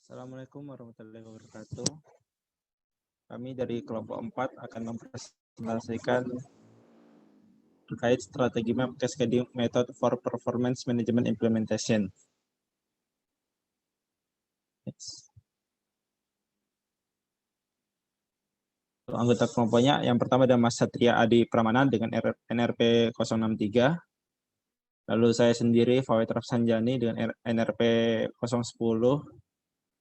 Assalamualaikum warahmatullahi wabarakatuh. Kami dari kelompok 4 akan mempresentasikan terkait strategi map cascading method for performance management implementation. Anggota kelompoknya yang pertama ada Mas Satria Adi Pramana dengan NRP 063. Lalu saya sendiri Fawet Rafsanjani dengan NRP 010.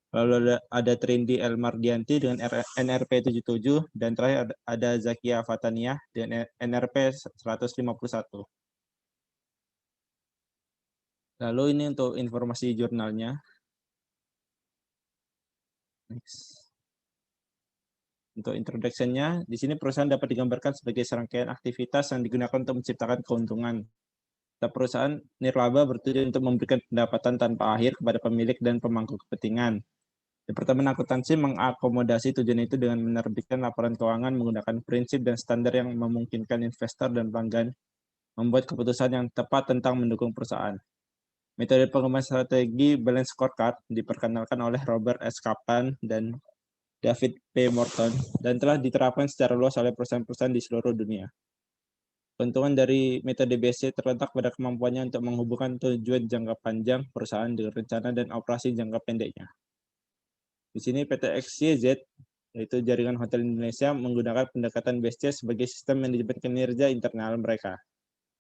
Lalu ada Trindi Elmardianti dengan NRP 77 dan terakhir ada Zakia Fatania dengan NRP 151. Lalu ini untuk informasi jurnalnya. Next. Untuk introduction-nya, di sini perusahaan dapat digambarkan sebagai serangkaian aktivitas yang digunakan untuk menciptakan keuntungan. Setiap perusahaan nirlaba bertujuan untuk memberikan pendapatan tanpa akhir kepada pemilik dan pemangku kepentingan. Departemen Akuntansi mengakomodasi tujuan itu dengan menerbitkan laporan keuangan menggunakan prinsip dan standar yang memungkinkan investor dan pelanggan membuat keputusan yang tepat tentang mendukung perusahaan. Metode pengembangan strategi Balance Scorecard diperkenalkan oleh Robert S. Kaplan dan David P. Morton dan telah diterapkan secara luas oleh perusahaan-perusahaan di seluruh dunia. Keuntungan dari metode BSC terletak pada kemampuannya untuk menghubungkan tujuan jangka panjang perusahaan dengan rencana dan operasi jangka pendeknya. Di sini PT XYZ, yaitu Jaringan Hotel Indonesia, menggunakan pendekatan BSC sebagai sistem manajemen kinerja internal mereka.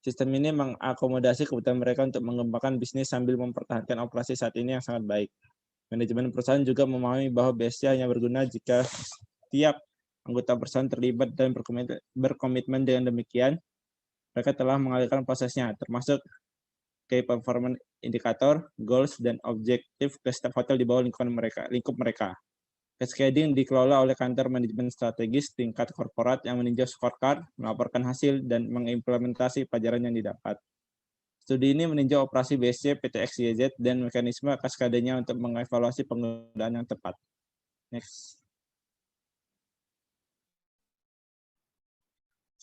Sistem ini mengakomodasi kebutuhan mereka untuk mengembangkan bisnis sambil mempertahankan operasi saat ini yang sangat baik. Manajemen perusahaan juga memahami bahwa BSC hanya berguna jika setiap anggota perusahaan terlibat dan berkomitmen. Dengan demikian, mereka telah mengalihkan prosesnya, termasuk key performance indikator, goals, dan objektif ke staf hotel di bawah lingkup mereka. Cascading dikelola oleh kantor manajemen strategis tingkat korporat yang meninjau scorecard, melaporkan hasil, dan mengimplementasi pelajaran yang didapat. Studi ini meninjau operasi BSC PT XYZ dan mekanisme kaskadenya untuk mengevaluasi penggunaan yang tepat. Next.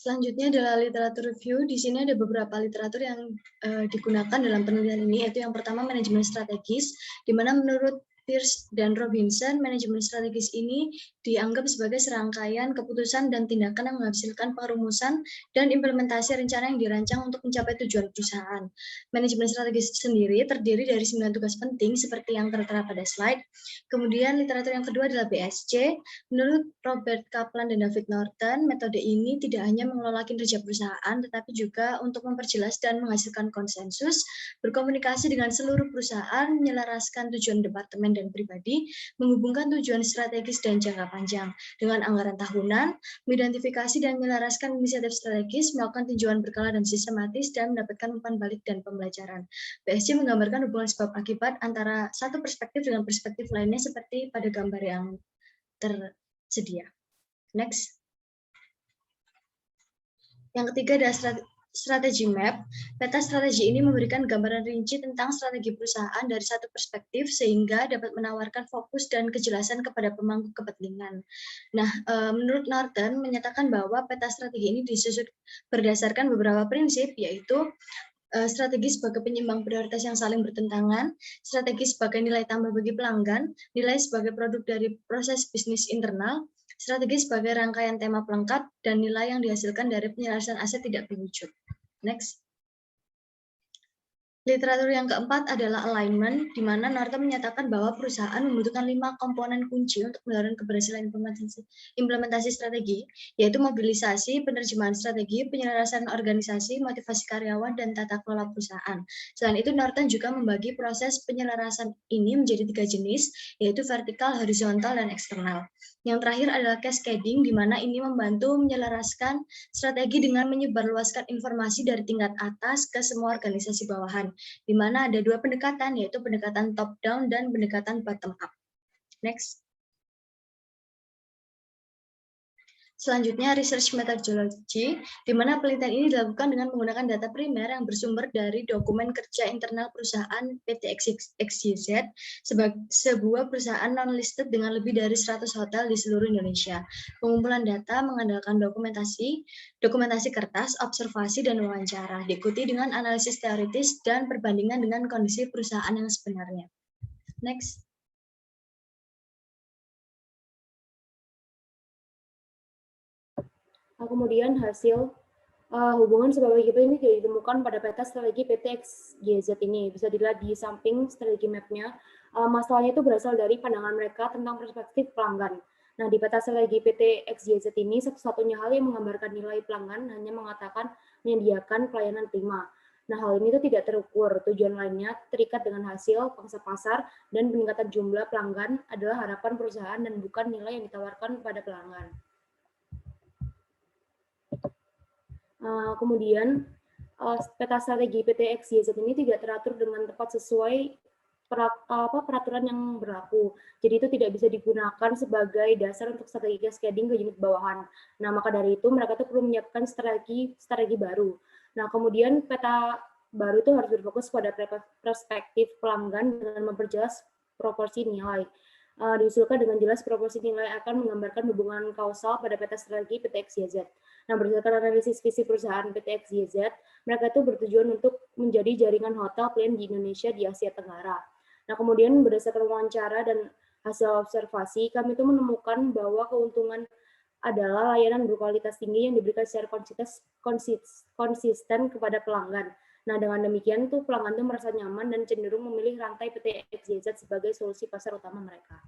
Selanjutnya adalah literatur review. Di sini ada beberapa literatur yang digunakan dalam penelitian ini, yaitu yang pertama manajemen strategis, di mana menurut Pierce dan Robinson, manajemen strategis ini dianggap sebagai serangkaian keputusan dan tindakan yang menghasilkan perumusan dan implementasi rencana yang dirancang untuk mencapai tujuan perusahaan. Manajemen strategis sendiri terdiri dari 9 tugas penting seperti yang tertera pada slide. Kemudian literatur yang kedua adalah BSC. Menurut Robert Kaplan dan David Norton, metode ini tidak hanya mengelola kinerja perusahaan, tetapi juga untuk memperjelas dan menghasilkan konsensus, berkomunikasi dengan seluruh perusahaan, menyelaraskan tujuan departemen dan pribadi, menghubungkan tujuan strategis dan jangka panjang dengan anggaran tahunan, mengidentifikasi dan menyelaraskan inisiatif strategis, melakukan tinjauan berkala dan sistematis, dan mendapatkan umpan balik dan pembelajaran. BSC menggambarkan hubungan sebab akibat antara satu perspektif dengan perspektif lainnya seperti pada gambar yang tersedia. Next. Yang ketiga adalah strategi map. Peta strategi ini memberikan gambaran rinci tentang strategi perusahaan dari satu perspektif sehingga dapat menawarkan fokus dan kejelasan kepada pemangku kepentingan. Nah, menurut Norton menyatakan bahwa peta strategi ini disusun berdasarkan beberapa prinsip, yaitu strategi sebagai penyeimbang prioritas yang saling bertentangan, strategi sebagai nilai tambah bagi pelanggan, nilai sebagai produk dari proses bisnis internal, strategi sebagai rangkaian tema pelengkap, dan nilai yang dihasilkan dari penyelesaian aset tidak berwujud. Next. Literatur yang keempat adalah alignment, di mana Norton menyatakan bahwa perusahaan membutuhkan 5 komponen kunci untuk mendorong keberhasilan implementasi strategi, yaitu mobilisasi, penerjemahan strategi, penyelarasan organisasi, motivasi karyawan, dan tata kelola perusahaan. Selain itu, Norton juga membagi proses penyelarasan ini menjadi 3 jenis, yaitu vertikal, horizontal, dan eksternal. Yang terakhir adalah cascading, di mana ini membantu menyelaraskan strategi dengan menyebarluaskan informasi dari tingkat atas ke semua organisasi bawahan, di mana ada 2 pendekatan, yaitu pendekatan top-down dan pendekatan bottom-up. Next. Selanjutnya, research methodology, di mana penelitian ini dilakukan dengan menggunakan data primer yang bersumber dari dokumen kerja internal perusahaan PT XYZ, sebuah perusahaan non-listed dengan lebih dari 100 hotel di seluruh Indonesia. Pengumpulan data mengandalkan dokumentasi kertas, observasi, dan wawancara, diikuti dengan analisis teoritis dan perbandingan dengan kondisi perusahaan yang sebenarnya. Next. Kemudian hasil hubungan sebab akibat ini tidak ditemukan pada peta strategi PT XYZ ini. Bisa dilihat di samping strategi map-nya. Masalahnya itu berasal dari pandangan mereka tentang perspektif pelanggan. Nah, di peta strategi PT XYZ ini, satu-satunya hal yang menggambarkan nilai pelanggan hanya mengatakan menyediakan pelayanan prima. Nah, hal ini itu tidak terukur. Tujuan lainnya terikat dengan hasil, pangsa pasar, dan peningkatan jumlah pelanggan adalah harapan perusahaan dan bukan nilai yang ditawarkan pada pelanggan. Kemudian peta strategi PT XYZ ini tidak teratur dengan tepat sesuai peraturan yang berlaku. Jadi itu tidak bisa digunakan sebagai dasar untuk strategi cascading ke unit bawahan. Nah, maka dari itu mereka tuh perlu menyiapkan strategi baru. Nah, kemudian peta baru itu harus berfokus pada perspektif pelanggan dengan memperjelas proporsi nilai. Diusulkan dengan jelas proporsi nilai akan menggambarkan hubungan kausal pada peta strategi PT XYZ. Nah, berdasarkan analisis visi perusahaan PT XYZ, mereka itu bertujuan untuk menjadi jaringan hotel pilihan di Indonesia di Asia Tenggara. Nah, kemudian berdasarkan wawancara dan hasil observasi, kami itu menemukan bahwa keuntungan adalah layanan berkualitas tinggi yang diberikan secara konsisten kepada pelanggan. Nah, dengan demikian tuh pelanggan tuh merasa nyaman dan cenderung memilih rantai PT XYZ sebagai solusi pasar utama mereka.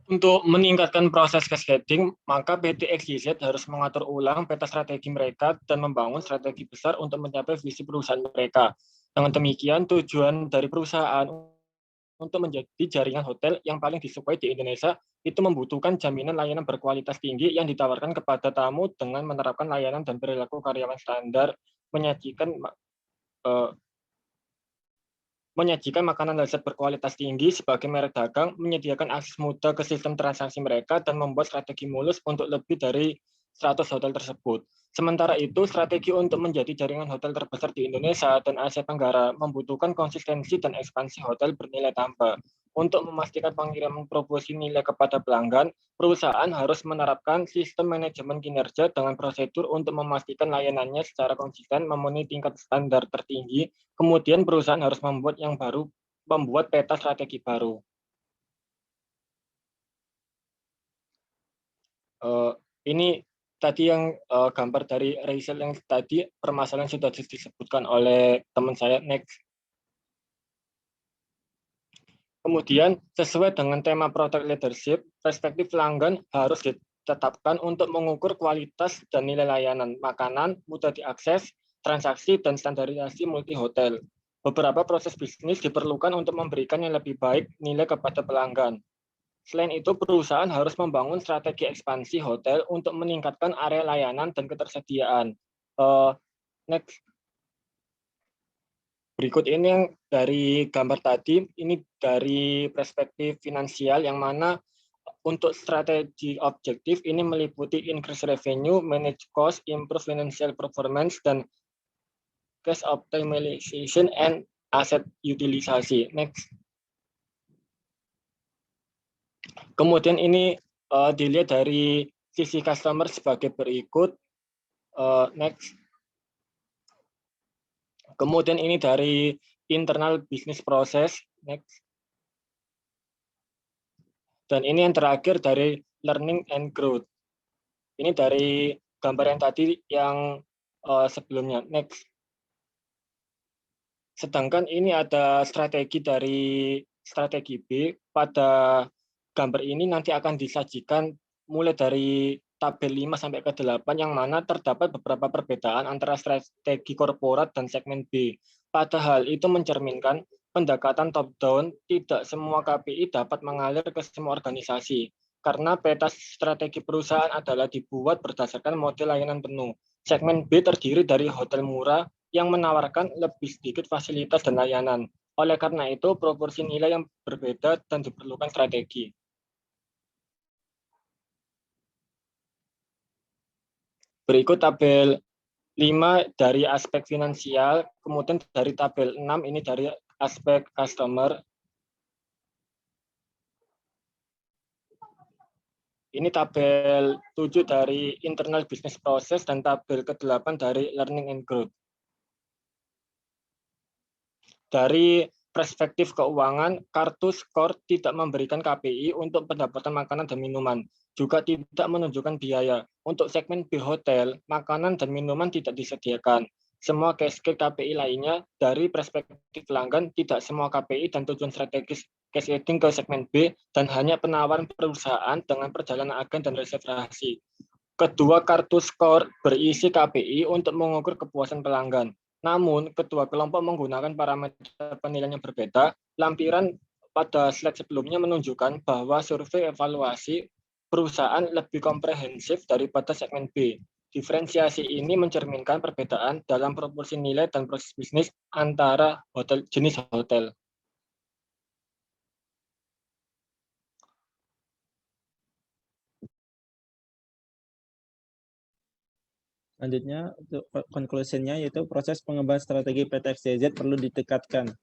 Untuk meningkatkan proses cascading, maka PT XYZ harus mengatur ulang peta strategi mereka dan membangun strategi besar untuk mencapai visi perusahaan mereka. Dengan demikian, tujuan dari perusahaan untuk menjadi jaringan hotel yang paling disukai di Indonesia itu membutuhkan jaminan layanan berkualitas tinggi yang ditawarkan kepada tamu dengan menerapkan layanan dan perilaku karyawan standar, menyajikan makanan lezat berkualitas tinggi sebagai merek dagang, menyediakan akses mudah ke sistem transaksi mereka, dan membuat strategi mulus untuk lebih dari 100 hotel tersebut. Sementara itu, strategi untuk menjadi jaringan hotel terbesar di Indonesia dan Asia Tenggara membutuhkan konsistensi dan ekspansi hotel bernilai tambah. Untuk memastikan pengiriman proporsi nilai kepada pelanggan, perusahaan harus menerapkan sistem manajemen kinerja dengan prosedur untuk memastikan layanannya secara konsisten memenuhi tingkat standar tertinggi. Kemudian perusahaan harus membuat peta strategi baru. Ini tadi yang gambar dari Rachel yang tadi permasalahan sudah disebutkan oleh teman saya. Next. Kemudian sesuai dengan tema product leadership, perspektif pelanggan harus ditetapkan untuk mengukur kualitas dan nilai layanan makanan, mudah diakses, transaksi, dan standarisasi multi hotel. Beberapa proses bisnis diperlukan untuk memberikan yang lebih baik nilai kepada pelanggan. Selain itu, perusahaan harus membangun strategi ekspansi hotel untuk meningkatkan area layanan dan ketersediaan. Next. Berikut ini yang dari gambar tadi, ini dari perspektif finansial yang mana untuk strategi objektif ini meliputi increase revenue, manage cost, improve financial performance, dan cash optimization and asset utilisasi. Next. Kemudian ini dilihat dari sisi customer sebagai berikut. Next. Kemudian ini dari internal business process. Next. Dan ini yang terakhir dari learning and growth. Ini dari gambar yang tadi yang sebelumnya. Next. Sedangkan ini ada strategi dari strategi B. Pada gambar ini nanti akan disajikan mulai dari tabel 5 sampai ke 8 yang mana terdapat beberapa perbedaan antara strategi korporat dan segmen B. Padahal itu mencerminkan pendekatan top-down, tidak semua KPI dapat mengalir ke semua organisasi. Karena peta strategi perusahaan adalah dibuat berdasarkan model layanan penuh. Segmen B terdiri dari hotel murah yang menawarkan lebih sedikit fasilitas dan layanan. Oleh karena itu, proporsi nilai yang berbeda dan diperlukan strategi. Berikut tabel 5 dari aspek finansial, kemudian dari tabel 6 ini dari aspek customer. Ini tabel 7 dari internal business process dan tabel ke-8 dari learning and growth. Dari perspektif keuangan, kartu skor tidak memberikan KPI untuk pendapatan makanan dan minuman, juga tidak menunjukkan biaya. Untuk segmen B hotel, makanan dan minuman tidak disediakan. Semua cascade KPI lainnya dari perspektif pelanggan, tidak semua KPI dan tujuan strategis cascading ke segmen B dan hanya penawaran perusahaan dengan perjalanan agen dan reservasi. Kedua kartu skor berisi KPI untuk mengukur kepuasan pelanggan. Namun, kedua kelompok menggunakan parameter penilaian yang berbeda. Lampiran pada slide sebelumnya menunjukkan bahwa survei evaluasi perusahaan lebih komprehensif daripada segmen B. Diferensiasi ini mencerminkan perbedaan dalam proporsi nilai dan proses bisnis antara jenis hotel. Selanjutnya, untuk conclusion-nya yaitu proses pengembangan strategi PT XYZ perlu ditingkatkan.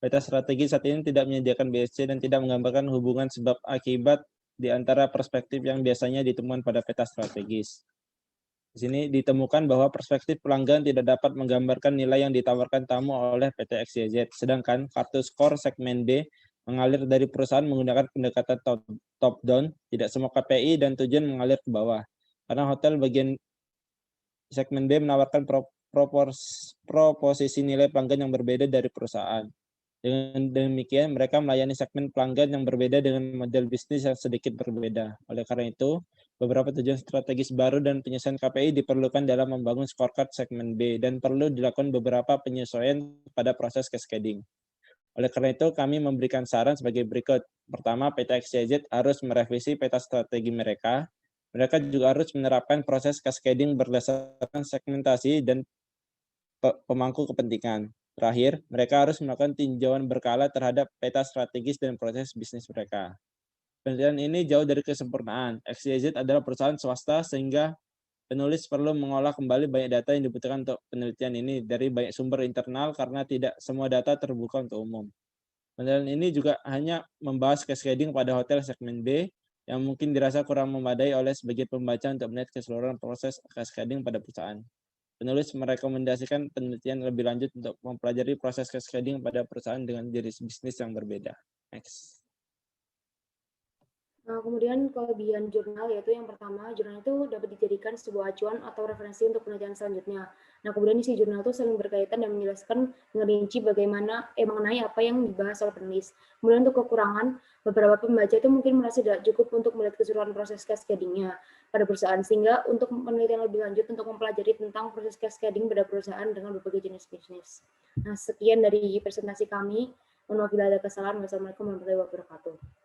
Peta strategi saat ini tidak menyediakan BSC dan tidak menggambarkan hubungan sebab akibat di antara perspektif yang biasanya ditemukan pada peta strategis. Di sini ditemukan bahwa perspektif pelanggan tidak dapat menggambarkan nilai yang ditawarkan tamu oleh PT XYZ, sedangkan kartu skor segmen D mengalir dari perusahaan menggunakan pendekatan top-down, tidak semua KPI dan tujuan mengalir ke bawah. Karena hotel bagian segmen B menawarkan proposisi nilai pelanggan yang berbeda dari perusahaan. Dengan demikian, mereka melayani segmen pelanggan yang berbeda dengan model bisnis yang sedikit berbeda. Oleh karena itu, beberapa tujuan strategis baru dan penyesuaian KPI diperlukan dalam membangun scorecard segmen B dan perlu dilakukan beberapa penyesuaian pada proses cascading. Oleh karena itu, kami memberikan saran sebagai berikut. Pertama, PT XYZ harus merevisi peta strategi mereka. Mereka juga harus menerapkan proses cascading berdasarkan segmentasi dan pemangku kepentingan. Terakhir, mereka harus melakukan tinjauan berkala terhadap peta strategis dan proses bisnis mereka. Penelitian ini jauh dari kesempurnaan. XYZ adalah perusahaan swasta sehingga penulis perlu mengolah kembali banyak data yang dibutuhkan untuk penelitian ini dari banyak sumber internal karena tidak semua data terbuka untuk umum. Penelitian ini juga hanya membahas cascading pada hotel segmen B yang mungkin dirasa kurang memadai oleh sebagian pembaca untuk melihat keseluruhan proses cascading pada perusahaan. Penulis merekomendasikan penelitian lebih lanjut untuk mempelajari proses cascading pada perusahaan dengan jenis bisnis yang berbeda. Next. Nah, kemudian kelebihan jurnal yaitu yang pertama, jurnal itu dapat dijadikan sebuah acuan atau referensi untuk penelitian selanjutnya. Nah, kemudian isi jurnal itu saling berkaitan dan menjelaskan dengan rinci mengenai apa yang dibahas oleh penulis. Kemudian untuk kekurangan, beberapa pembaca itu mungkin merasa tidak cukup untuk melihat keseluruhan proses cascading-nya pada perusahaan, sehingga untuk penelitian lebih lanjut untuk mempelajari tentang proses cascading pada perusahaan dengan berbagai jenis bisnis. Nah, sekian dari presentasi kami. Mohon maaf bila ada kesalahan. Wassalamualaikum warahmatullahi wabarakatuh.